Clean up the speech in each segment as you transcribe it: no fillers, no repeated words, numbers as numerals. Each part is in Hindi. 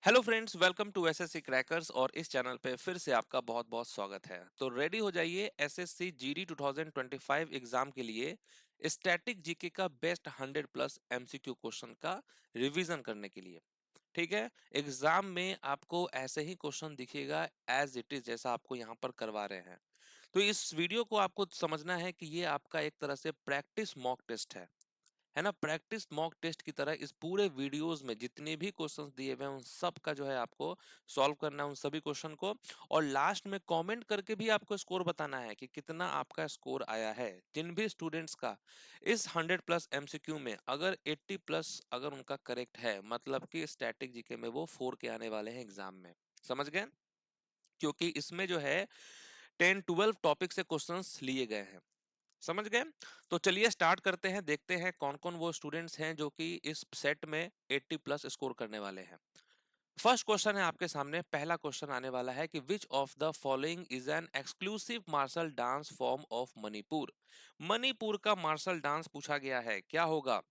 Hello friends, welcome to SSC crackers. और इस चैनल पे फिर से आपका बहुत बहुत स्वागत है। तो रेडी हो जाइए एसएससी जीडी 2025 एग्जाम के लिए स्टैटिक जीके का बेस्ट 100 प्लस एमसीक्यू क्वेश्चन का रिवीजन करने के लिए। ठीक है, एग्जाम में आपको ऐसे ही क्वेश्चन दिखेगा एज इट इज, जैसा आपको यहाँ पर करवा रहे हैं। तो इस वीडियो को आपको समझना है कि ये आपका एक तरह से प्रैक्टिस मॉक टेस्ट है ना। प्रैक्टिस मॉक टेस्ट की तरह इस पूरे वीडियोस में जितने भी क्वेश्चंस दिए हुए हैं उन सब का जो है आपको सॉल्व करना है, उन सभी क्वेश्चन को। और लास्ट में कमेंट करके भी आपको स्कोर बताना है कि कितना आपका स्कोर आया है। जिन भी स्टूडेंट्स का इस 100 प्लस एमसीक्यू में अगर 80 प्लस अगर उनका करेक्ट है, मतलब कि स्टैटिक जीके में वो 4 के आने वाले हैं एग्जाम में। समझ गए? क्योंकि इसमें जो है 10-12 टॉपिक से क्वेश्चंस लिए गए हैं। समझ गए? तो चलिए स्टार्ट करते हैं, देखते हैं कौन कौन वो स्टूडेंट्स हैं जो कि इस सेट में 80 प्लस स्कोर करने वाले हैं। फर्स्ट क्वेश्चन है आपके सामने। पहला क्वेश्चन आने वाला है कि which of the following is an exclusive martial dance form of Manipur. Manipur का मार्शल डांस पूछा गया है, क्या होगा?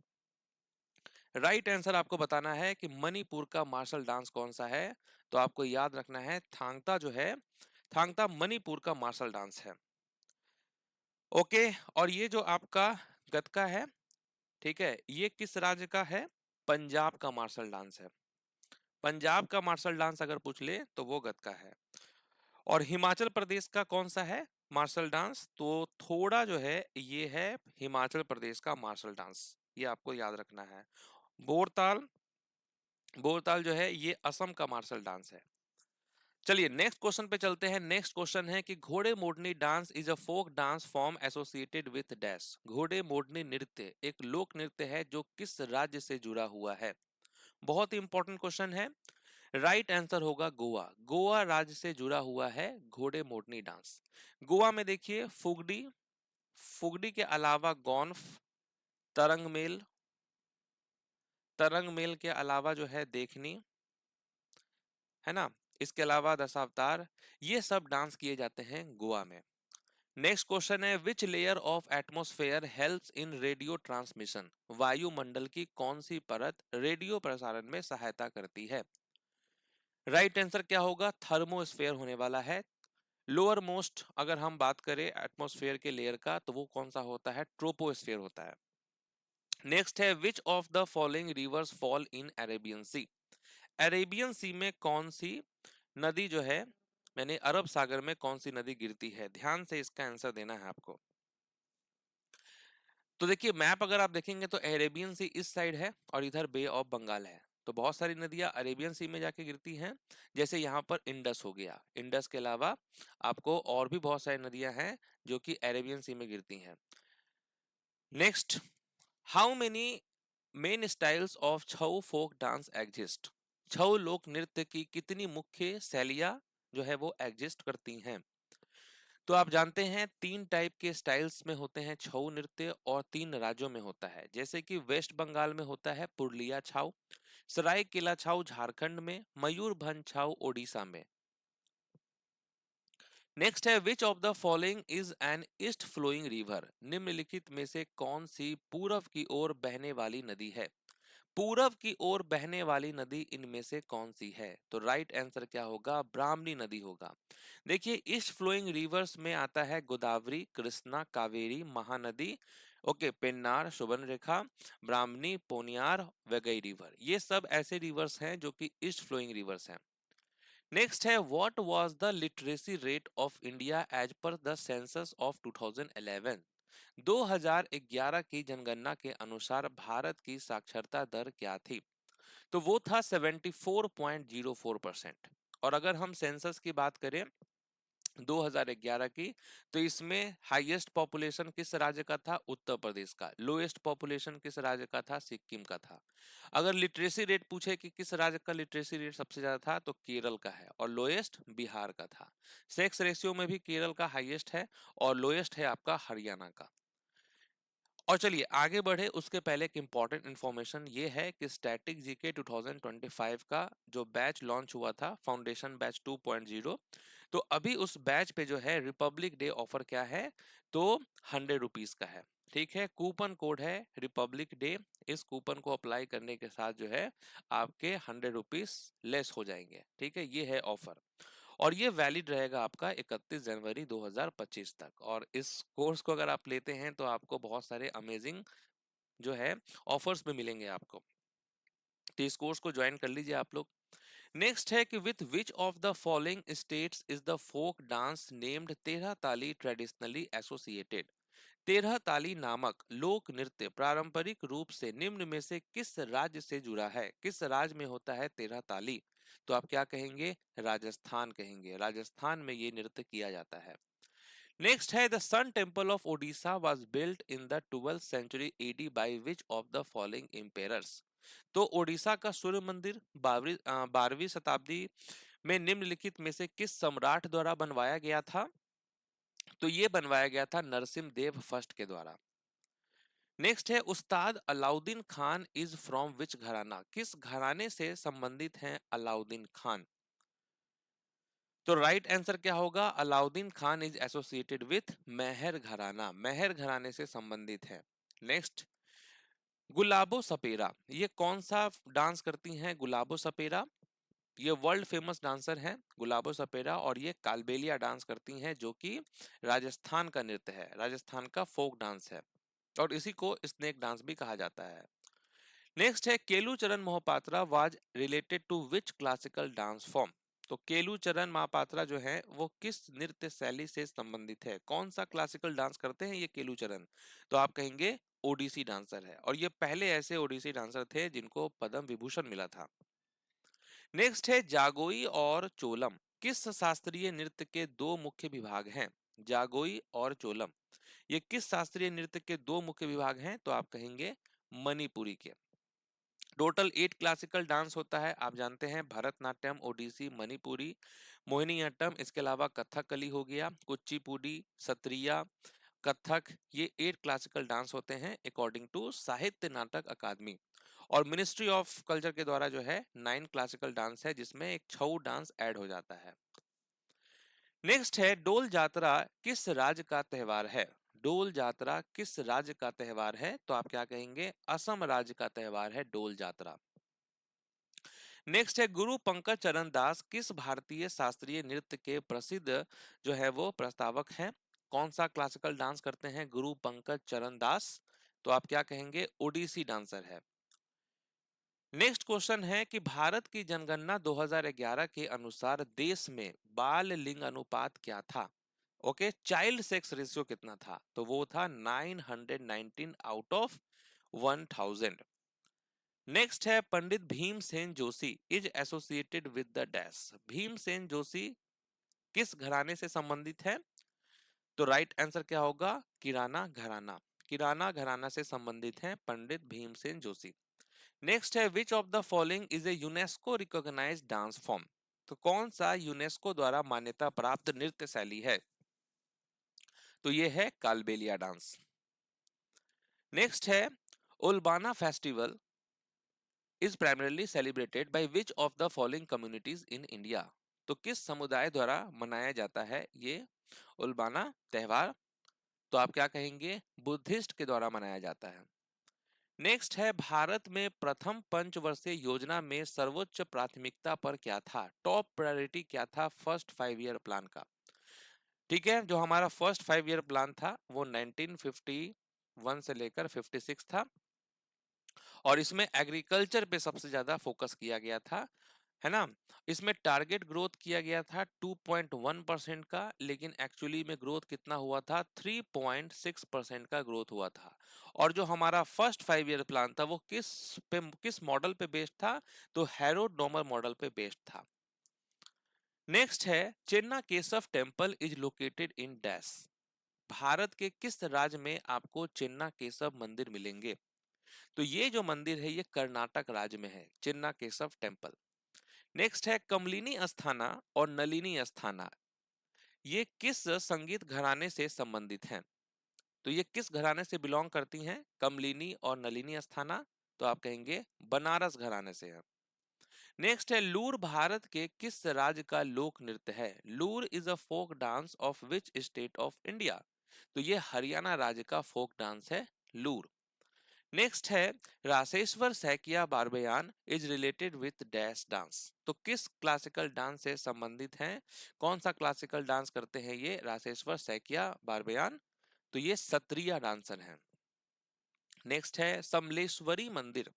राइट आंसर आपको बताना है कि मणिपुर का मार्शल डांस कौन सा है। तो आपको याद रखना है थांगता जो है, थांगता मणिपुर का मार्शल डांस है। ओके, और ये जो आपका गतका है, ठीक है, ये किस राज्य का है? पंजाब का मार्शल डांस है। पंजाब का मार्शल डांस अगर पूछ ले तो वो गतका है। और हिमाचल प्रदेश का कौन सा है मार्शल डांस? तो थोड़ा जो है ये है हिमाचल प्रदेश का मार्शल डांस, ये आपको याद रखना है। बोरताल, बोरताल जो है ये असम का मार्शल डांस है। चलिए नेक्स्ट क्वेश्चन पे चलते हैं। नेक्स्ट क्वेश्चन है कि Ghode Modni dance is a folk dance form associated with dash. Ghode Modni नृत्य एक लोक नृत्य है जो किस राज्य से जुड़ा हुआ है? बहुत ही इंपॉर्टेंट क्वेश्चन है। राइट आंसर होगा गोवा। गोवा राज्य से जुड़ा हुआ है घोड़े मोडनी डांस। गोवा में देखिए फुगडी, फुगडी के अलावा गौनफ, तरंग मेल, तरंग मेल के अलावा जो है देखनी, है ना, इसके अलावा दशावतार, ये सब डांस किए जाते हैं गोवा में। नेक्स्ट क्वेश्चन है which layer of atmosphere helps in radio transmission. वायुमंडल की कौन सी परत रेडियो प्रसारण में सहायता करती है? राइट आंसर क्या होगा? थर्मोस्फेयर होने वाला है। लोअर मोस्ट अगर हम बात करें एटमॉस्फेयर के लेयर का तो वो कौन सा होता है? ट्रोपोस्फेयर होता है। नेक्स्ट है which of the following rivers fall in Arabian sea. Arabian sea में कौन सी नदी जो है, मैंने अरब सागर में कौन सी नदी गिरती है? ध्यान से इसका आंसर देना है आपको। तो देखिए मैप अगर आप देखेंगे तो अरेबियन सी इस साइड है और इधर बे ऑफ बंगाल है। तो बहुत सारी नदियां अरेबियन सी में जाके गिरती हैं। जैसे यहाँ पर इंडस हो गया, इंडस के अलावा आपको और भी बहुत सारी नदियां हैं जो कि अरेबियन सी में गिरती हैं। Next, how many main styles of Chhau folk dance exist. Chhau लोक नृत्य की कितनी मुख्य शैलियां जो है वो एग्जिस्ट करती हैं? तो आप जानते हैं 3 टाइप के स्टाइल्स में होते हैं छऊ नृत्य और 3 राज्यों में होता है। जैसे कि वेस्ट बंगाल में होता है पुरलिया छाऊ, सरायकेला छाऊ झारखंड में, मयूरभंज छाऊ ओडिशा में। नेक्स्ट है which of the following is an east flowing river. निम्नलिखित में से कौन सी पूरब की ओर बहने वाली नदी है? पूरब की ओर बहने वाली नदी इनमें से कौन सी है? तो राइट आंसर क्या होगा? ब्राह्मणी नदी होगा। देखिए ईस्ट फ्लोइंग रिवर्स में आता है गोदावरी, कृष्णा, कावेरी, महानदी, ओके, पेन्नार, सुवर्णरेखा, ब्राह्मणी, पोनियार, वगई रिवर। ये सब ऐसे रिवर्स हैं जो कि ईस्ट फ्लोइंग रिवर्स हैं। नेक्स्ट है what was the literacy rate of India as per the census of 2011। 2011 की जनगणना के अनुसार भारत की साक्षरता दर क्या थी? तो वो था 74.04%। और अगर हम सेंसस की बात करें 2011 की, तो इसमें हाईएस्ट पॉपुलेशन किस राज्य का था? उत्तर प्रदेश का। लोएस्ट पॉपुलेशन किस राज्य का था? सिक्किम का था। अगर लिटरेसी रेट पूछे कि किस राज्य का लिटरेसी रेट सबसे ज्यादा था, तो केरल का है। और लोएस्ट बिहार का था। सेक्स रेशियो में भी केरल का हाईएस्ट है और लोएस्ट है आपका हरियाणा का। और चलिए आगे बढ़े उसके पहले एक इंपॉर्टेंट इंफॉर्मेशन ये है कि स्टैटिक जीके 2025 का जो बैच लॉन्च हुआ था, फाउंडेशन बैच 2.0, तो अभी उस बैच पे जो है रिपब्लिक डे ऑफर क्या है? तो 100 रुपीज का है। ठीक है, कूपन कोड है रिपब्लिक डे इस कूपन को अप्लाई करने के साथ जो है आपके 100 रुपीज लेस हो जाएंगे। ठीक है, ये है ऑफर और ये वैलिड रहेगा आपका 31 जनवरी 2025 तक। और इस कोर्स को अगर आप लेते हैं तो आपको बहुत सारे अमेजिंग जो है ऑफर्स भी मिलेंगे आपको। तो इस कोर्स को ज्वाइन कर लीजिए आप लोग। नेक्स्ट है कि with which of the following states is the folk dance named Terah Taali traditionally associated. तेरह ताली नामक लोक नृत्य पारंपरिक रूप से निम्न में से किस राज्य से जुड़ा है? किस राज्य में होता है तेरह ताली? तो आप क्या कहेंगे? राजस्थान कहेंगे। राजस्थान में ये नृत्य किया जाता है। नेक्स्ट है the sun temple of Odisha was built in the 12th century AD by which of the following empires. तो ओडिशा का सूर्य मंदिर 12वीं शताब्दी में निम्नलिखित में से किस सम्राट द्वारा बनवाया गया था? तो ये बनवाया गया था नरसिम्ह देव फर्स्ट के द्वारा। नेक्स्ट है उस्ताद Alauddin Khan is from which घराना? किस घराने से संबंधित हैं अलाउद्दीन खान? तो राइट आंसर क्या होगा? Alauddin Khan is associated with Maihar gharana, Maihar घराने से संबंधित है। नेक्स्ट, गुलाबो सपेरा ये कौन सा डांस करती हैं? गुलाबो सपेरा ये वर्ल्ड फेमस डांसर हैं गुलाबो सपेरा, और ये कालबेलिया डांस करती हैं जो कि राजस्थान का नृत्य है, राजस्थान का फोक डांस है और इसी को स्नेक डांस भी कहा जाता है। नेक्स्ट है Kelucharan Mohapatra was related to which classical dance form? तो केलुचरण महापात्रा जो है वो किस नृत्य शैली से संबंधित है? कौन सा क्लासिकल डांस करते हैं ये केलुचरण? तो आप कहेंगे ओडिसी डांसर है, और ये पहले ऐसे ओडिसी डांसर थे जिनको पद्म विभूषण मिला था। नेक्स्ट है जागोई और चोलम किस शास्त्रीय नृत्य के दो मुख्य विभाग हैं? जागोई और चोलम ये किस शास्त्रीय नृत्य के दो मुख्य विभाग हैं? तो आप कहेंगे मणिपुरी के। टोटल 8 क्लासिकल डांस होता है, आप जानते हैं भरतनाट्यम, ओडिसी, मणिपुरी, मोहिनीअट्टम, इसके अलावा कथकली हो गया, कुचिपुड़ी, सत्रिया, कथक, ये 8 क्लासिकल डांस होते हैं अकॉर्डिंग टू साहित्य नाटक अकादमी। और मिनिस्ट्री ऑफ कल्चर के द्वारा जो है 9 क्लासिकल डांस है जिसमें एक छऊ डांस ऐड हो जाता है। नेक्स्ट है डोल जात्रा किस राज्य का त्योहार है? डोल जात्रा किस राज्य का त्योहार है? तो आप क्या कहेंगे? असम राज्य का त्योहार है डोल जात्रा। नेक्स्ट है गुरु पंकज चरण दास किस भारतीय शास्त्रीय नृत्य के प्रसिद्ध जो है वो प्रस्तावक हैं? कौन सा क्लासिकल डांस करते हैं गुरु पंकज चरण दास? तो आप क्या कहेंगे? ओडिसी डांसर है। नेक्स्ट क्वेश्चन है कि भारत की जनगणना 2011 के अनुसार देश में बाल लिंग अनुपात क्या था? ओके, चाइल्ड सेक्स रेशियो कितना था? तो वो था 919 आउट ऑफ 1000। नेक्स्ट है Pandit Bhimsen Joshi is associated with the dash. Bhimsen Joshi किस घराने से संबंधित है? तो राइट आंसर क्या होगा? किराना घराना। किराना घराना से संबंधित है पंडित भीमसेन जोशी। नेक्स्ट है which of the following is a UNESCO recognized dance form? तो कौन सा यूनेस्को द्वारा मान्यता प्राप्त नृत्य शैली है? तो ये है कालबेलिया डांस। नेक्स्ट है उल्बाना festival is primarily celebrated by which of the following communities in India? तो किस समुदाय द्वारा मनाया जाता है ये उल्बाना त्योहार? तो आप क्या कहेंगे? बुद्धिस्ट के द्वारा मनाया जाता है। नेक्स्ट है भारत में प्रथम पंचवर्षीय योजना में सर्वोच्च प्राथमिकता पर क्या था? टॉप प्रायोरिटी क्या था फर्स्ट 5 ईयर प्लान का? ठीक है, जो हमारा फर्स्ट 5 ईयर प्लान था वो 1951 से लेकर 56 था और इसमें एग्रीकल्चर पे सबसे ज्यादा फोकस किया गया था, है ना। इसमें टारगेट ग्रोथ किया गया था 2.1% का, लेकिन एक्चुअली में ग्रोथ कितना हुआ था? 3.6% का ग्रोथ हुआ था। और जो हमारा फर्स्ट 5 ईयर प्लान था वो किस मॉडल पे बेस्ड था? तो हैरोल्ड डोमर मॉडल पे बेस्ड था। नेक्स्ट है Chenna Keshava temple is located in dash. Bharat के किस राज्य में आपको चेन्ना केशव मंदिर मिलेंगे? तो ये जो मंदिर है ये कर्नाटक राज्य में है, चेन्ना केशव टेम्पल। नेक्स्ट है कमलिनी अस्थाना और नलिनी अस्थाना ये किस संगीत घराने से संबंधित हैं? तो ये किस घराने से बिलोंग करती हैं कमलिनी और नलिनी अस्थाना? तो आप कहेंगे बनारस घराने से है। नेक्स्ट है लूर भारत के किस राज्य का लोक नृत्य है? Loor is a folk dance of which state of India? तो ये हरियाणा राज्य का फोक डांस है लूर। नेक्स्ट है Rasheswar Saikia Barbayan is related with dash dance. तो किस क्लासिकल डांस से संबंधित हैं? कौन सा क्लासिकल डांस करते हैं ये रासेश्वर सैकिया बारबेयान? तो ये सत्रिया डांसर हैं। नेक्स्ट है समलेश्वरी मंदिर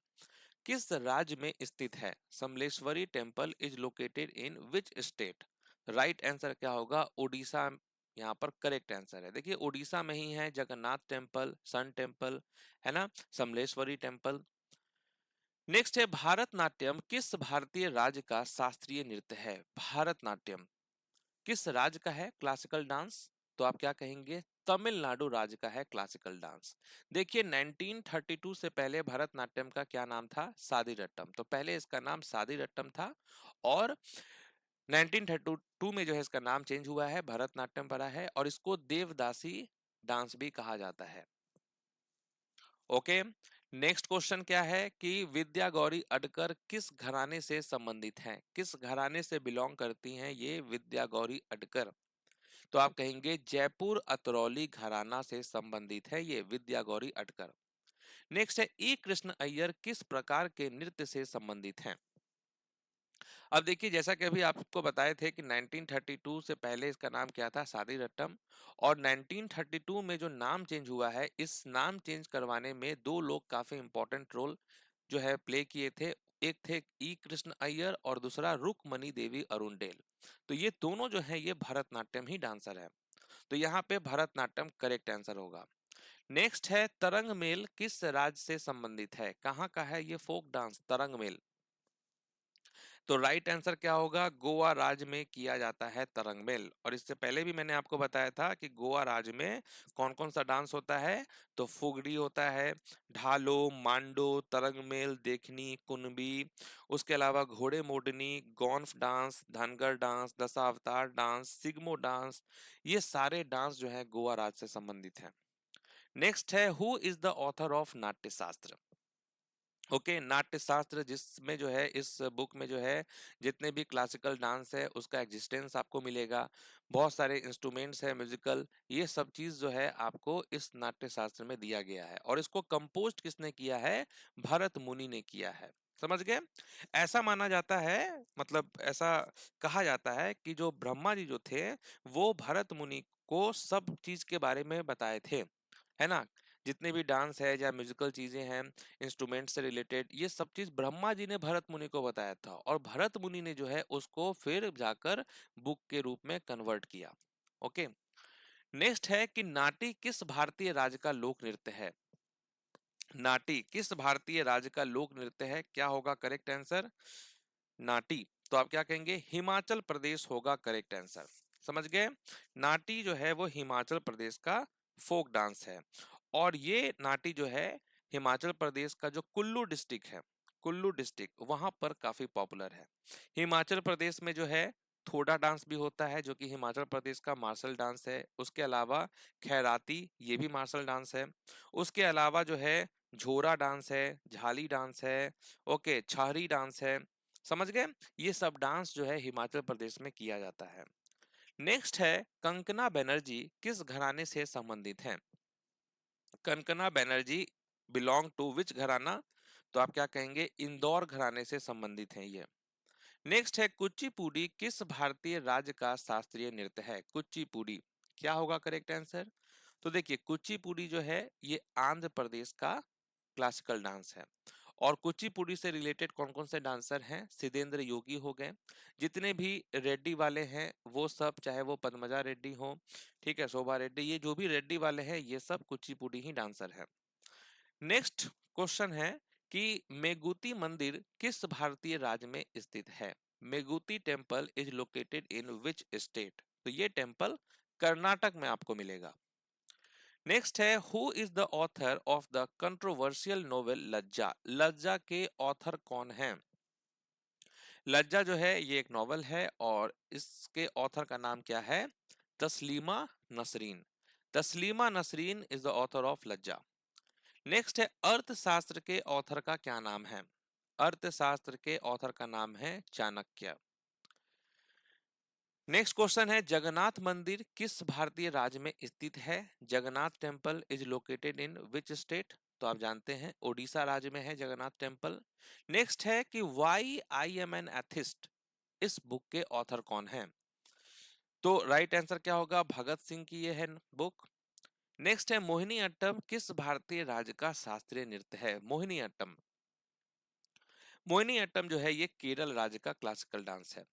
किस राज्य में स्थित है? Samaleswari temple is located in which state? Right answer क्या होगा? उड़ीसा। यहाँ पर करेक्ट आंसर है, देखिए उड़ीसा में ही है जगन्नाथ टेम्पल, सन टेम्पल, है ना, समलेश्वरी टेम्पल। नेक्स्ट है भारतनाट्यम किस भारतीय राज्य का शास्त्रीय नृत्य है? भारतनाट्यम किस राज्य का है क्लासिकल डांस? तो आप क्या कहेंगे? तमिलनाडु राज्य का है क्लासिकल डांस। देखिए 1932 से पहले भरतनाट्यम का क्या नाम था? सादी रट्टम। तो पहले इसका नाम सादी रट्टम था और 1932 में जो है इसका नाम चेंज हुआ है, भरतनाट्यम पड़ा है और इसको देवदासी डांस भी कहा जाता है। ओके, नेक्स्ट क्वेश्चन क्या है कि विद्या गौरी अडकर किस घराने से संबंधित हैं? किस घराने से बिलोंग करती हैं ये विद्या गौरी अडकर? तो आप कहेंगे जयपुर अतरौली घराना से संबंधित है ये विद्या गौरी अटकर। नेक्स्ट है ई कृष्ण अय्यर किस प्रकार के नृत्य से संबंधित हैं? अब देखिए जैसा कि अभी आपको बताए थे कि 1932 से पहले इसका नाम क्या था? सादी रट्टम। और 1932 में जो नाम चेंज हुआ है, इस नाम चेंज करवाने में दो लोग काफी इंपॉर्टेंट रोल जो है प्ले किए थे। एक थे ई कृष्ण अय्यर और दूसरा रुक्मणी देवी अरुणडेल। तो ये दोनों जो है ये भरतनाट्यम ही डांसर है। तो यहाँ पे भरतनाट्यम करेक्ट आंसर होगा। नेक्स्ट है तरंग मेल किस राज्य से संबंधित है? कहाँ का है ये फोक डांस तरंग मेल? तो राइट आंसर क्या होगा? गोवा राज्य में किया जाता है तरंग मेल। और इससे पहले भी मैंने आपको बताया था कि गोवा राज्य में कौन कौन सा डांस होता है। तो फुगड़ी होता है, ढालो, मांडो, तरंग मेल, देखनी, कुनबी, उसके अलावा Ghode Modni, Goff dance, Dhangar dance, Dashavatar dance, Shigmo dance, ये सारे डांस जो है गोवा राज्य से संबंधित है। नेक्स्ट है who is the author of नाट्य शास्त्र? ओके, नाट्य शास्त्र जिसमें जो है इस बुक में जो है जितने भी क्लासिकल डांस है उसका एग्जिस्टेंस आपको मिलेगा, बहुत सारे इंस्ट्रूमेंट्स है म्यूजिकल, ये सब चीज जो है आपको इस नाट्य शास्त्र में दिया गया है। और इसको कंपोज किसने किया है? भरत मुनि ने किया है। समझ गए? ऐसा माना जाता है, मतलब ऐसा कहा जाता है कि जो ब्रह्मा जी जो थे वो भरत मुनि को सब चीज के बारे में बताए थे, है ना। जितने भी डांस है या म्यूजिकल चीजें हैं, इंस्ट्रूमेंट से रिलेटेड, ये सब चीज ब्रह्मा जी ने भरत मुनि को बताया था और भरत मुनि ने जो है उसको फिर जाकर बुक के रूप में कन्वर्ट किया। ओके, नेक्स्ट है कि नाटी किस भारतीय राज्य का लोक नृत्य है? नाटी किस भारतीय राज्य का लोक नृत्य है? क्या होगा करेक्ट आंसर? नाटी। तो आप क्या कहेंगे? हिमाचल प्रदेश होगा करेक्ट आंसर। समझ गए? नाटी जो है वो हिमाचल प्रदेश का फोक डांस है और ये नाटी जो है हिमाचल प्रदेश का जो कुल्लू डिस्ट्रिक्ट है, कुल्लू डिस्ट्रिक्ट वहां पर काफी पॉपुलर है। हिमाचल प्रदेश में जो है थोड़ा डांस भी होता है जो कि हिमाचल प्रदेश का मार्शल डांस है। उसके अलावा खैराती ये भी मार्शल डांस है। उसके अलावा जो है झोरा डांस है, झाली डांस है, ओके, छाहरी डांस है। समझ गए? ये सब डांस जो है हिमाचल प्रदेश में किया जाता है। नेक्स्ट है कंकना बनर्जी किस घराने से संबंधित हैं? कंकना बनर्जी बिलोंग टू विच घराना? तो आप क्या कहेंगे? इंदौर घराने से संबंधित हैं ये। नेक्स्ट है कुचिपुड़ी किस भारतीय राज्य का शास्त्रीय नृत्य है? कुचिपुड़ी क्या होगा करेक्ट आंसर? तो देखिए कुचिपुड़ी जो है ये आंध्र प्रदेश का क्लासिकल डांस है। और कुचिपुड़ी से रिलेटेड कौन कौन से डांसर हैं? सिद्धेंद्र योगी हो गए, जितने भी रेड्डी वाले हैं वो सब, चाहे वो पद्मजा रेड्डी हो, ठीक है, शोभा रेड्डी, ये जो भी रेड्डी वाले हैं ये सब कुचिपुड़ी ही डांसर है। नेक्स्ट क्वेश्चन है कि मेगुती मंदिर किस भारतीय राज्य में स्थित है? Meguti temple is located in which state? तो ये टेम्पल कर्नाटक में आपको मिलेगा। नेक्स्ट है who is the author of the controversial novel Lajja? Lajja के ऑथर कौन है? लज्जा जो है ये एक नॉवल है और इसके ऑथर का नाम क्या है? Taslima Nasreen. Taslima Nasreen is the author of Lajja. Next है अर्थशास्त्र के ऑथर का क्या नाम है? अर्थशास्त्र के ऑथर का नाम है चाणक्य। नेक्स्ट क्वेश्चन है जगन्नाथ मंदिर किस भारतीय राज्य में स्थित है? Jagannath temple is located in which state? तो आप जानते हैं ओडिशा राज्य में है जगन्नाथ टेम्पल। नेक्स्ट है कि why I am an atheist, इस बुक के ऑथर कौन है? तो राइट आंसर क्या होगा? भगत सिंह की ये है बुक। नेक्स्ट है मोहिनी अट्टम किस भारतीय राज्य का शास्त्रीय नृत्य है? मोहिनी अट्टम, मोहिनी अट्टम जो है ये केरल राज्य का क्लासिकल डांस है।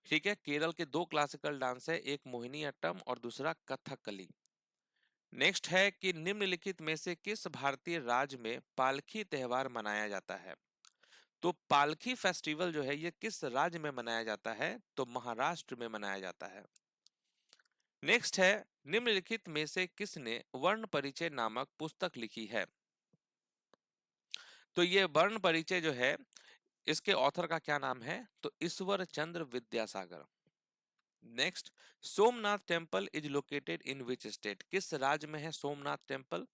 ठीक है, केरल के दो क्लासिकल डांस है, एक मोहिनी अट्टम और दूसरा कथकली। नेक्स्ट है कि निम्नलिखित में से किस भारतीय राज्य में पालकी त्योहार मनाया जाता है? तो पालकी फेस्टिवल जो है ये किस राज्य में मनाया जाता है? तो महाराष्ट्र में मनाया जाता है। नेक्स्ट है निम्नलिखित में से किसने वर्ण परिचय नामक पुस्तक लिखी है? तो ये वर्ण परिचय जो है इसके ऑथर का क्या नाम है? तो Ishwar Chandra Vidyasagar. Next, Somnath temple is located in which state, किस राज्य में है सोमनाथ टेम्पल?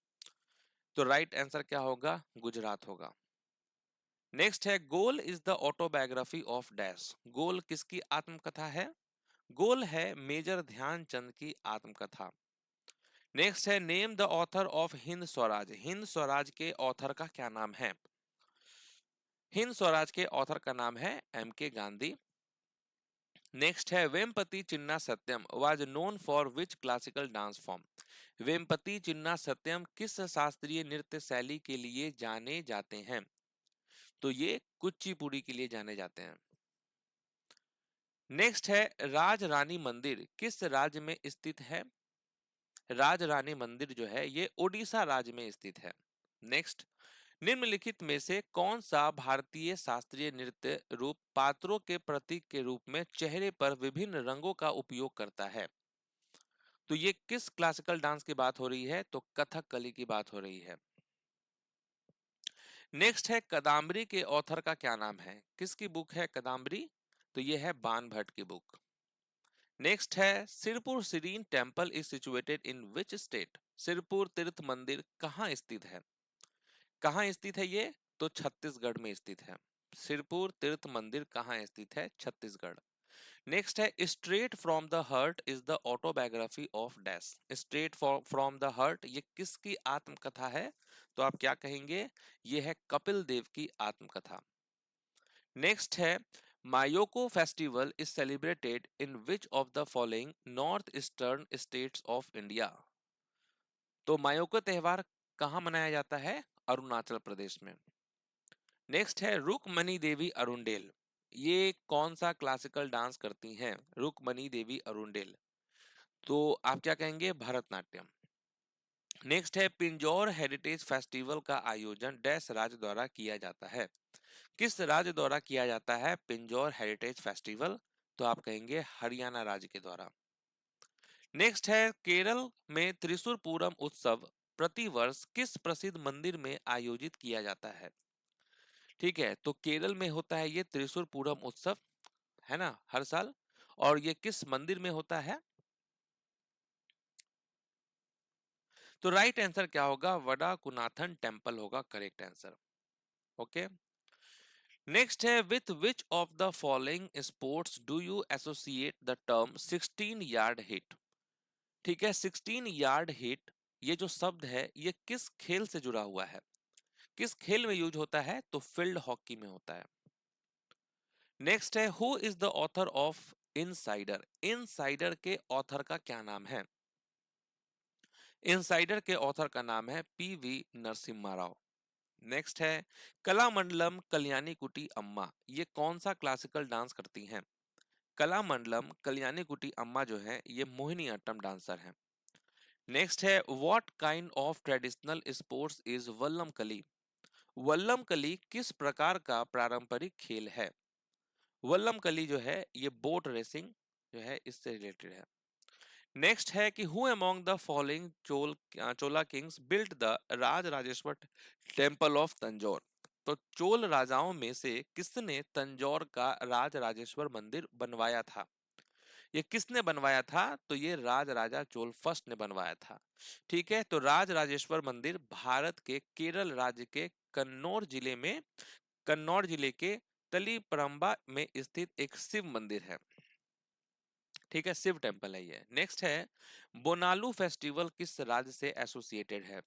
तो राइट आंसर क्या होगा? गुजरात होगा। नेक्स्ट है Goal is the autobiography of dash, Goal किसकी आत्मकथा है? गोल है मेजर ध्यानचंद की आत्मकथा। नेक्स्ट है name the author of Hind Swaraj, Hind Swaraj के ऑथर का क्या नाम है? हिंद स्वराज के ऑथर का नाम है एम के गांधी। नेक्स्ट है Vempati Chinna Satyam was known for which classical dance form, Vempati Chinna Satyam किस शास्त्रीय नृत्य शैली के लिए जाने जाते हैं? तो ये कुचिपुड़ी के लिए जाने जाते हैं। नेक्स्ट है राज रानी मंदिर किस राज्य में स्थित है? राज रानी मंदिर जो है ये ओडिशा राज्य में स्थित है। नेक्स्ट, निम्नलिखित में से कौन सा भारतीय शास्त्रीय नृत्य रूप पात्रों के प्रतीक के रूप में चेहरे पर विभिन्न रंगों का उपयोग करता है? तो ये किस क्लासिकल डांस की बात हो रही है? तो कथकली की बात हो रही है। नेक्स्ट है कदाम्बरी के ऑथर का क्या नाम है? किसकी बुक है कदाम्बरी? तो ये है बाण भट्ट की बुक। नेक्स्ट है सिरपुर सीरीन temple is situated in which state, Sirpur तीर्थ मंदिर कहाँ स्थित है? कहाँ स्थित है ये? तो छत्तीसगढ़ में स्थित है। सिरपुर तीर्थ मंदिर कहाँ स्थित है? छत्तीसगढ़। नेक्स्ट है straight from the heart is the autobiography of dash, straight from the heart ये किसकी आत्मकथा है? तो आप क्या कहेंगे? ये है कपिल देव की आत्मकथा। नेक्स्ट है Myoko festival is celebrated in which of the following north eastern states of India, तो मायोको त्योहार कहाँ मनाया जाता है? अरुणाचल प्रदेश में। नेक्स्ट है रुकमणी देवी अरुंडेल, ये कौन सा क्लासिकल डांस करती हैं रुकमणी देवी अरुंडेल? तो आप क्या कहेंगे? भरतनाट्यम। नेक्स्ट है पिंजौर हेरिटेज फेस्टिवल का आयोजन डैश राज्य द्वारा किया जाता है, किस राज्य द्वारा किया जाता है पिंजौर हेरिटेज फेस्टिवल? तो आप कहेंगे हरियाणा राज्य के द्वारा। नेक्स्ट है केरल में त्रिशूर पूरम उत्सव प्रतिवर्ष किस प्रसिद्ध मंदिर में आयोजित किया जाता है? ठीक है, तो केरल में होता है ये त्रिशूर पूरम उत्सव, है ना, हर साल। और ये किस मंदिर में होता है? तो राइट आंसर क्या होगा? वडाकुनाथन टेम्पल होगा करेक्ट आंसर। ओके। नेक्स्ट है with which of the following sports do you associate the term 16 yard hit? ठीक है, 16 यार्ड हिट ये जो शब्द है ये किस खेल से जुड़ा हुआ है? किस खेल में यूज होता है? तो फील्ड हॉकी में होता है। नेक्स्ट है who is the author of insider, insider के ऑथर का क्या नाम है? इनसाइडर के ऑथर का नाम है पीवी नरसिम्हा राव। नेक्स्ट है कलामंडलम कल्याणी कुटी अम्मा, ये कौन सा क्लासिकल डांस करती हैं? कलामंडलम कल्याणी कुटी अम्मा जो है ये मोहिनी अट्टम डांसर हैं। नेक्स्ट है what kind of traditional sports is Vallabh कली, वल्लम कली किस प्रकार का पारंपरिक खेल है? वल्लम कली जो है ये बोट रेसिंग जो है इससे रिलेटेड है। नेक्स्ट है कि who among the following Chola Kings built the Raj Rajeshwar temple of Tanjore, तो चोल राजाओं में से किसने तंजौर का राज राजेश्वर मंदिर बनवाया था? ये किसने बनवाया था? तो ये राज राजा चोल फर्स्ट ने बनवाया था। ठीक है, तो राज राजेश्वर मंदिर भारत के केरल राज्य के कन्नौर जिले के तलीपरंबा में स्थित एक शिव मंदिर है। ठीक है, शिव टेम्पल है ये। नेक्स्ट है बोनालू फेस्टिवल किस राज्य से एसोसिएटेड है?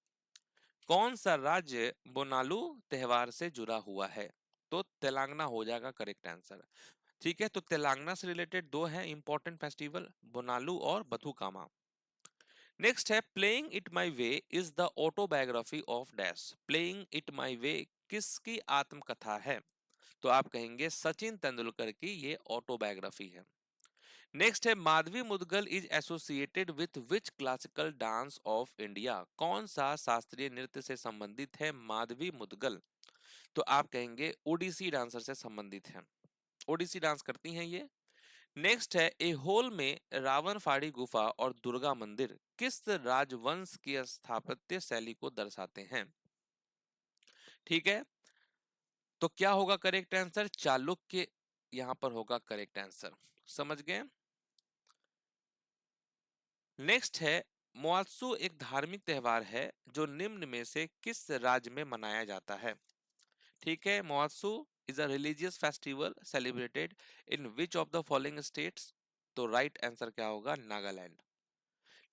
कौन सा राज्य बोनालू त्योहार से जुड़ा हुआ है? तो तेलंगाना हो जाएगा करेक्ट आंसर। ठीक है, तो तेलंगाना से रिलेटेड दो हैं इंपॉर्टेंट फेस्टिवल, बोनालू और बथुकामा। नेक्स्ट है Playing It My Way is the autobiography of dash. Playing It My Way किसकी आत्मकथा है? तो आप कहेंगे सचिन तेंदुलकर की ये ऑटोबायोग्राफी है। नेक्स्ट है Madhavi Mudgal is associated with which classical dance of India. कौन सा शास्त्रीय नृत्य से संबंधित है माधवी मुदगल? तो आप कहेंगे ओडिसी डांसर से संबंधित है, ओडिसी डांस करती हैं ये। नेक्स्ट है एहोल में रावण फाड़ी गुफा और दुर्गा मंदिर किस राजवंश की स्थापत्य शैली को दर्शाते हैं? ठीक है, तो क्या होगा करेक्ट आंसर? चालुक्य यहां पर होगा करेक्ट आंसर। समझ गए? नेक्स्ट है मुआत्सु एक धार्मिक त्योहार है जो निम्न में से किस राज्य में मनाया जाता है? ठीक है, Moatsu is a religious festival celebrated in which of the following states? तो राइट आंसर क्या होगा? नागालैंड।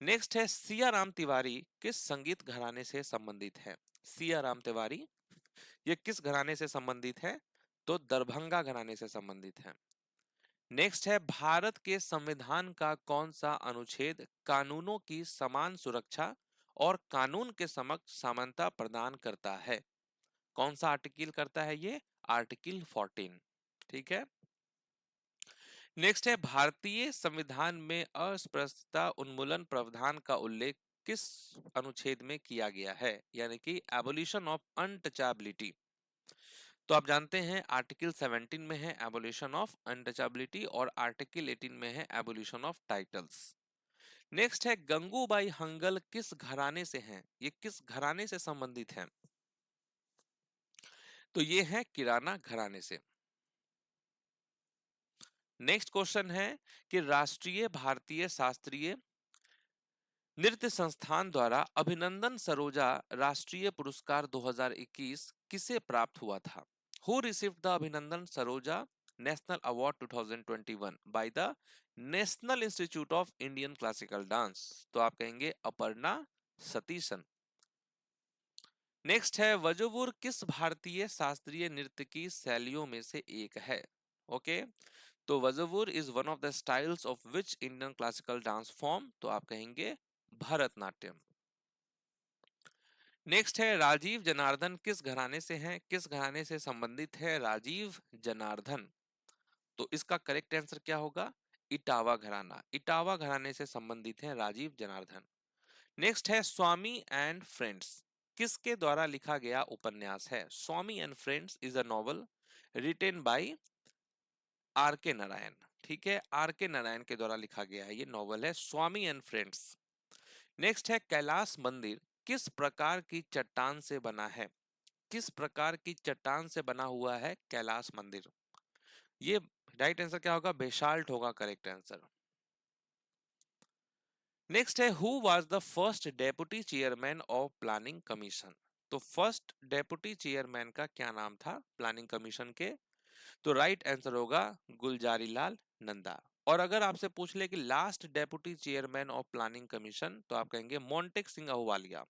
नेक्स्ट है सिया राम तिवारी किस संगीत घराने से संबंधित है? सिया राम तिवारी ये किस घराने से संबंधित है? तो दरभंगा घराने से संबंधित है। नेक्स्ट है भारत के संविधान का कौन सा अनुच्छेद कानूनों की समान सुरक्षा और कानून के समक्ष समानता प्रदान करता है? कौन सा आर्टिकल करता है ये? आर्टिकल 14। ठीक है। नेक्स्ट है भारतीय संविधान में अस्पृश्यता उन्मूलन प्रावधान का उल्लेख किस अनुच्छेद में किया गया है? यानी कि एबोलिशन ऑफ अनटचेबिलिटी। तो आप जानते हैं आर्टिकल 17 में है एबोलिशन ऑफ अनटचेबिलिटी और आर्टिकल 18 में है एबोलिशन ऑफ टाइटल्स। नेक्स्ट है गंगूबाई हंगल किस घराने से हैं? ये किस घराने से संबंधित हैं? तो ये है किराना घराने से। नेक्स्ट क्वेश्चन है कि राष्ट्रीय भारतीय शास्त्रीय नृत्य संस्थान द्वारा अभिनंदन सरोजा राष्ट्रीय पुरस्कार 2021 किसे प्राप्त हुआ था? हु रिसीव्ड द अभिनंदन Saroja national award 2021 by the national institute of Indian classical dance? तो आप कहेंगे अपर्णा सतीशन। नेक्स्ट है वजूवुर किस भारतीय शास्त्रीय नृत्य की शैलियों में से एक है? ओके, तो Vazhuvoor is one of the styles of which Indian classical dance form? तो आप कहेंगे भरतनाट्यम। नेक्स्ट है राजीव जनार्दन किस घराने से हैं? किस घराने से संबंधित है राजीव जनार्दन? तो इसका करेक्ट आंसर क्या होगा? इटावा घराना, इटावा घराने से संबंधित है राजीव जनार्दन। नेक्स्ट है स्वामी एंड फ्रेंड्स किसके द्वारा लिखा गया उपन्यास है? Swami and Friends is a novel written by R K Narayan. ठीक है, आर के नारायण के द्वारा लिखा गया है, ये नॉवल है स्वामी एंड फ्रेंड्स। नेक्स्ट है कैलाश मंदिर किस प्रकार की चट्टान से बना है? किस प्रकार की चट्टान से बना हुआ है कैलाश मंदिर? ये राइट आंसर क्या होगा? बेसाल्ट होगा करेक्ट आंसर। नेक्स्ट है who was the first deputy chairman of planning commission? तो फर्स्ट डेप्यूटी चेयरमैन का क्या नाम था प्लानिंग कमीशन के? तो राइट आंसर होगा गुलजारी लाल नंदा। और अगर आपसे पूछ ले कि last deputy chairman of planning commission, तो आप कहेंगे मोंटेक सिंह अहूवालिया।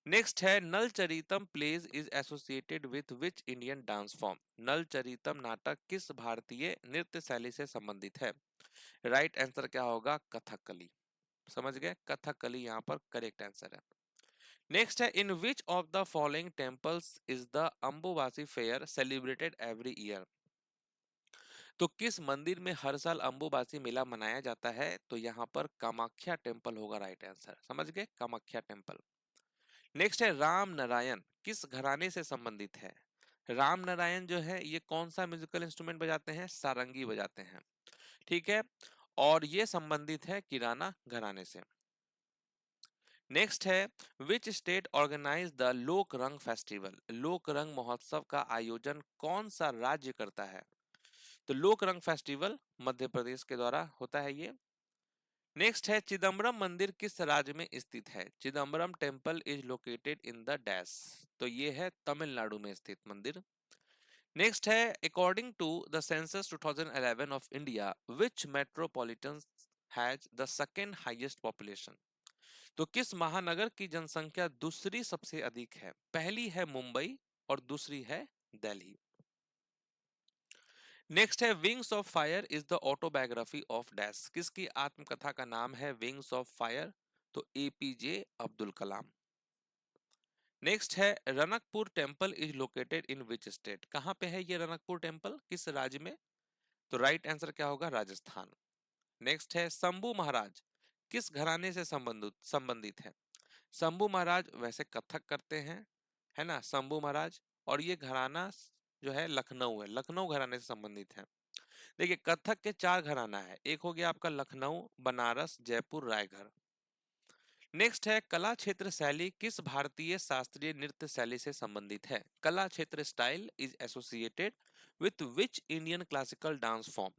नेक्स्ट है Nala Charitam plays is associated with which Indian dance form? Nala Charitam नाटक किस भारतीय नृत्य शैली से संबंधित है? राइट आंसर क्या होगा? कथकली। समझ गए, कथकली यहाँ पर करेक्ट आंसर है। नेक्स्ट है in which of the following temples is the Ambubasi fair celebrated every year? तो किस मंदिर में हर साल अंबुबासी मेला मनाया जाता है? तो यहाँ पर कामाख्या टेम्पल होगा राइट आंसर। समझ गए, कामाख्या टेम्पल। नेक्स्ट है राम नारायण किस घराने से संबंधित है? राम नारायण जो है ये कौन सा म्यूजिकल इंस्ट्रूमेंट बजाते हैं? सारंगी बजाते हैं। ठीक है, और ये संबंधित है किराना घराने से। नेक्स्ट है विच स्टेट ऑर्गेनाइज द लोक रंग फेस्टिवल? लोक रंग महोत्सव का आयोजन कौन सा राज्य करता है? तो लोक रंग फेस्टिवल मध्य प्रदेश के द्वारा होता है ये। नेक्स्ट है चिदम्बरम मंदिर किस राज्य में स्थित है? Chidambaram temple is located in the dash? तो ये है तमिलनाडु में स्थित मंदिर। नेक्स्ट है according to the census 2011 of India which metropolitan has the second highest population? तो किस महानगर की जनसंख्या दूसरी सबसे अधिक है? पहली है मुंबई और दूसरी है दिल्ली। नेक्स्ट है wings of fire is the autobiography of dash. किसकी आत्मकथा का नाम है विंग्स ऑफ फायर? तो एपीजे अब्दुल कलाम। नेक्स्ट है Ranakpur temple is located in which state. कहां पे है ये रनकपुर टेम्पल, किस राज्य में? तो राइट आंसर क्या होगा? राजस्थान। नेक्स्ट है शंभू महाराज किस घराने से संबंधित है? शंभू महाराज वैसे कथक करते हैं, है ना, शंभू महाराज। और ये घराना जो है लखनऊ है, लखनऊ घराने से संबंधित है। देखिए कथक के चार घराना है, एक हो गया आपका लखनऊ, बनारस, जयपुर, रायगढ़। नेक्स्ट है कला क्षेत्र शैली किस भारतीय शास्त्रीय नृत्य शैली से संबंधित है? कला क्षेत्र style is associated with which Indian classical dance form?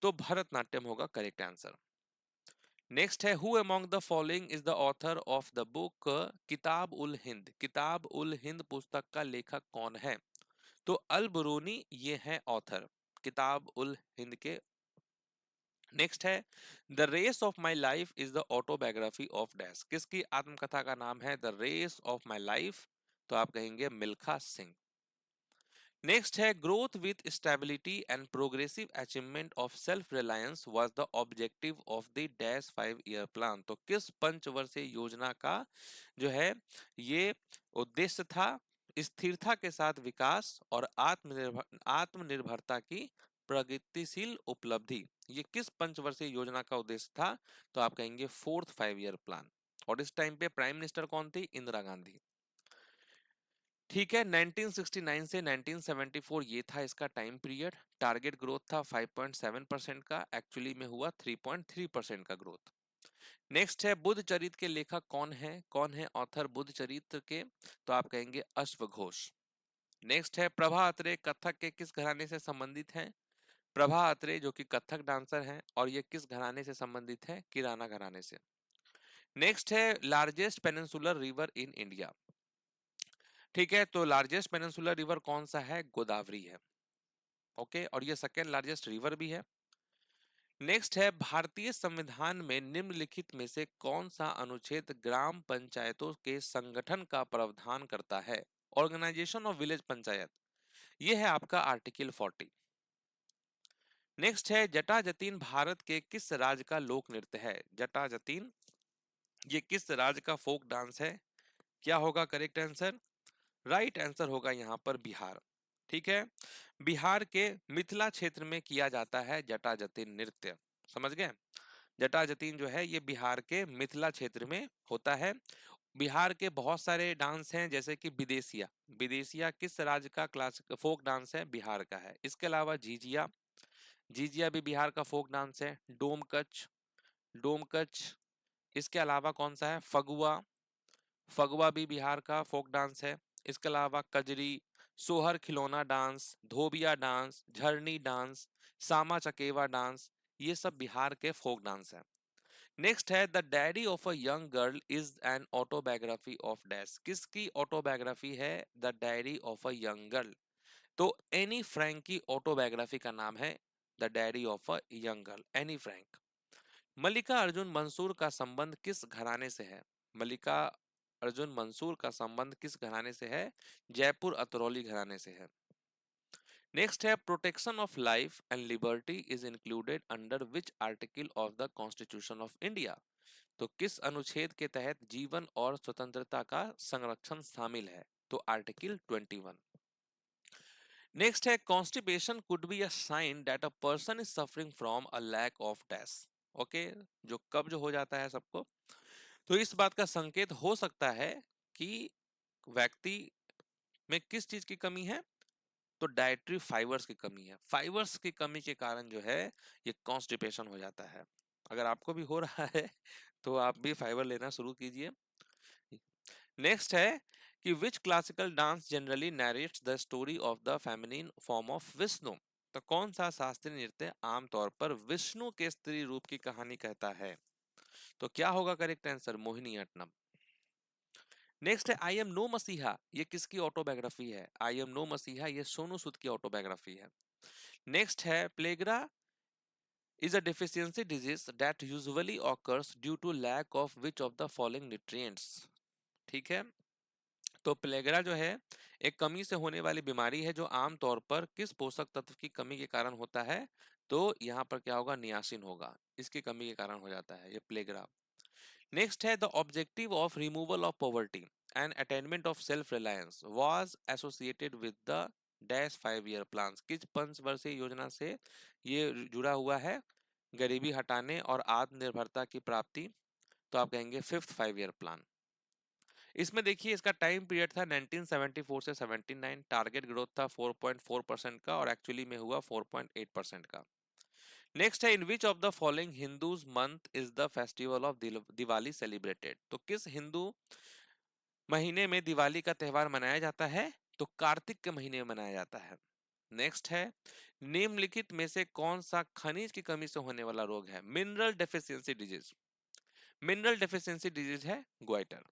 तो भरतनाट्यम होगा करेक्ट आंसर। नेक्स्ट है who among the following is the author of the book किताब उल हिंद। किताब उल हिंद पुस्तक का लेखक कौन है? तो अल बुरूनी ये है ऑथर किताब उल हिंद के। नेक्स्ट है the race of my life is the autobiography of dash. किसकी आत्मकथा का नाम है the race of my life? तो आप कहेंगे Milkha Singh. Next is growth with stability and progressive achievement of self reliance was the objective of the dash 5 year plan. तो किस पंचवर्षीय योजना का जो है ये उद्देश्य था? स्थिरता के साथ विकास और आत्मनिर्भरता की प्रगतिशील उपलब्धि। ये किस पंचवर्षीय योजना का उद्देश्य था? तो आप कहेंगे फोर्थ 5 ईयर प्लान। और इस टाइम पे प्राइम मिनिस्टर कौन थी? इंदिरा गांधी। ठीक है, 1969 से 1974 ये था इसका टाइम पीरियड। टारगेट ग्रोथ था 5.7% का, एक्चुअली में हुआ 3.3% का ग्रोथ। नेक्स्ट है बुद्ध चरित्र के लेखक कौन है? कौन है ऑथर बुद्ध चरित्र के? तो आप कहेंगे अश्वघोष। नेक्स्ट है प्रभा अत्रे कथक के किस घराने से संबंधित है? प्रभा अत्रे जो कि कथक डांसर हैं, और ये किस घराने से संबंधित है? किराना घराने से। नेक्स्ट है largest peninsular river in India. ठीक है, तो लार्जेस्ट पेनिनसुलर रिवर कौन सा है? गोदावरी है। ओके, और ये सेकेंड लार्जेस्ट रिवर भी है। नेक्स्ट है भारतीय संविधान में निम्नलिखित में से कौन सा अनुच्छेद ग्राम पंचायतों के संगठन का प्रावधान करता है? ऑर्गेनाइजेशन ऑफ विलेज पंचायत, ये है आपका आर्टिकल 40। नेक्स्ट है जटा जतीन भारत के किस राज्य का लोक नृत्य है? जटा जतीन ये किस राज्य का फोक डांस है? क्या होगा करेक्ट आंसर? राइट आंसर होगा यहाँ पर बिहार। ठीक है, बिहार के मिथिला क्षेत्र में किया जाता है जटा जतीन नृत्य। समझ गए? जटा जतीन जो है ये बिहार के मिथिला क्षेत्र में होता है। बिहार के बहुत सारे डांस हैं जैसे कि विदेशिया। विदेशिया किस राज्य का क्लासिक फोक डांस है? बिहार का है। इसके अलावा झिझिया, झिझिया भी बिहार का फोक डांस है। डोमकच, डोमकच। इसके अलावा कौन सा है? फगुआ, फगवा भी बिहार का फोक डांस है। इसके अलावा Kajri, Sohar Khilona dance, Dhobiya dance, Jharni dance, Sama Chakeva dance, ये सब बिहार के फोक डांस है। नेक्स्ट है The Diary of a Young Girl is an autobiography of dash. किसकी ऑटोबायोग्राफी है The Diary of a Young Girl? तो एनी फ्रैंक की ऑटोबायोग्राफी का नाम है The Diary of a Young Girl, Anne Frank. Mallikarjun Mansur का संबंध किस घराने से है? मल्लिका अर्जुन मंसूर का संबंध किस घराने से है? जयपुर अतरौली घराने से है। नेक्स्ट है protection of life and liberty is included under which article of the constitution of India. तो किस अनुच्छेद के तहत जीवन और स्वतंत्रता का संरक्षण शामिल है? तो article 21। Next is constipation could be a sign that a person is suffering from a lack of dash. Okay, जो कब्ज हो जाता है सबको, तो इस बात का संकेत हो सकता है कि व्यक्ति में किस चीज की कमी है? तो डाइटरी फाइबर्स की कमी है। फाइबर्स की कमी के कारण जो है ये कॉन्स्टिपेशन हो जाता है। अगर आपको भी हो रहा है तो आप भी फाइबर लेना शुरू कीजिए। नेक्स्ट है कि विच classical dance generally narrates the story of the feminine form of Vishnu. तो कौन सा शास्त्रीय नृत्य आमतौर पर विष्णु के स्त्री रूप की कहानी कहता है? तो क्या होगा करेक्ट आंसर? मोहिनीअट्टम। नेक्स्ट है आई एम नो मसीहा, ये किसकी ऑटोबायोग्राफी है? आई एम नो मसीहा ये सोनू सूद की ऑटोबायोग्राफी है। नेक्स्ट है प्लेगरा is a deficiency disease that usually occurs due to lack of which of the following nutrients। ठीक है, तो प्लेगरा जो है एक कमी से होने वाली बीमारी है जो आमतौर पर किस पोषक तत्व की कमी के कारण होता है। तो यहाँ पर क्या होगा, नियासिन होगा, इसकी कमी के कारण हो जाता है ये प्लेगरा। नेक्स्ट है the objective of removal of poverty and attainment of self reliance was associated with the dash 5 year plan. किस पंचवर्षीय योजना से ये जुड़ा हुआ है, गरीबी हटाने और आत्मनिर्भरता की प्राप्ति। तो आप कहेंगे फिफ्थ 5 ईयर प्लान। इसमें देखिए इसका टाइम पीरियड था 1974 से 79, टारगेट ग्रोथ था 4.4% का और एक्चुअली में हुआ 4.8% का। नेक्स्ट है in which of the following Hindus month is the festival of Diwali celebrated. तो किस हिंदू महीने में दिवाली का त्यौहार मनाया जाता है, तो कार्तिक के महीने में मनाया जाता है। नेक्स्ट है निम्नलिखित में से कौन सा खनिज की कमी से होने वाला रोग है, mineral deficiency disease. Mineral deficiency disease है ग्वाइटर।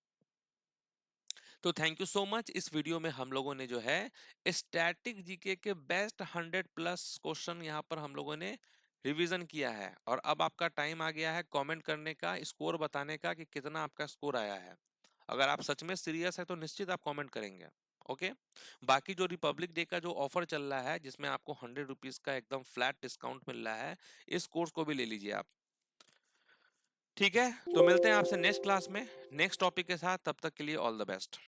तो थैंक यू सो मच। इस वीडियो में हम लोगों ने जो है स्टैटिक जीके के बेस्ट 100+ क्वेश्चन यहाँ पर हम लोगों ने रिवीजन किया है, और अब आपका टाइम आ गया है कमेंट करने का, स्कोर बताने का कि कितना आपका स्कोर आया है। अगर आप सच में सीरियस है तो निश्चित आप कमेंट करेंगे। ओके, बाकी जो रिपब्लिक डे का जो ऑफर चल रहा है जिसमें आपको 100 रुपीज का एकदम फ्लैट डिस्काउंट मिल रहा है, इस कोर्स को भी ले लीजिए आप। ठीक है, तो मिलते हैं आपसे नेक्स्ट क्लास में नेक्स्ट टॉपिक के साथ, तब तक के लिए ऑल द बेस्ट।